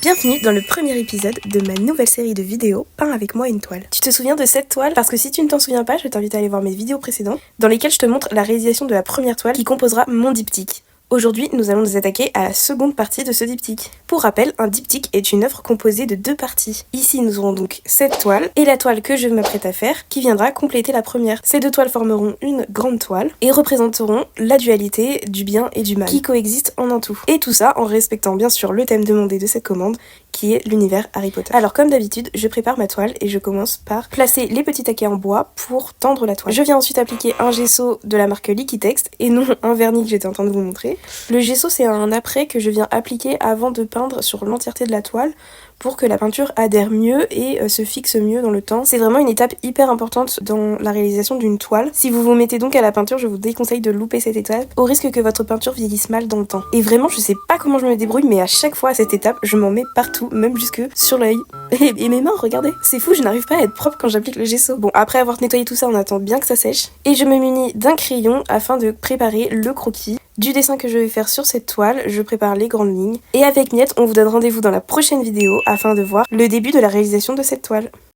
Bienvenue dans le premier épisode de ma nouvelle série de vidéos Peins avec moi une toile. Tu te souviens de cette toile? Parce que si tu ne t'en souviens pas, je t'invite à aller voir mes vidéos précédentes dans lesquelles je te montre la réalisation de la première toile qui composera mon diptyque. Aujourd'hui, nous allons nous attaquer à la seconde partie de ce diptyque. Pour rappel, un diptyque est une œuvre composée de deux parties. Ici, nous aurons donc cette toile et la toile que je m'apprête à faire qui viendra compléter la première. Ces deux toiles formeront une grande toile et représenteront la dualité du bien et du mal qui coexistent en un tout. Et tout ça en respectant bien sûr le thème demandé de cette commande qui est l'univers Harry Potter. Alors comme d'habitude, je prépare ma toile et je commence par placer les petits taquets en bois pour tendre la toile. Je viens ensuite appliquer un gesso de la marque Liquitex et non un vernis que j'étais en train de vous montrer. Le gesso, c'est un apprêt que je viens appliquer avant de peindre sur l'entièreté de la toile pour que la peinture adhère mieux et se fixe mieux dans le temps. C'est vraiment une étape hyper importante dans la réalisation d'une toile. Si vous vous mettez donc à la peinture, je vous déconseille de louper cette étape au risque que votre peinture vieillisse mal dans le temps. Et vraiment, je sais pas comment je me débrouille, mais à chaque fois à cette étape, je m'en mets partout, même jusque sur l'œil. Et mes mains, regardez, c'est fou, je n'arrive pas à être propre quand j'applique le gesso. Bon, après avoir nettoyé tout ça, on attend bien que ça sèche. Et je me munis d'un crayon afin de préparer le croquis du dessin que je vais faire sur cette toile. Je prépare les grandes lignes. Et avec Miette, on vous donne rendez-vous dans la prochaine vidéo afin de voir le début de la réalisation de cette toile.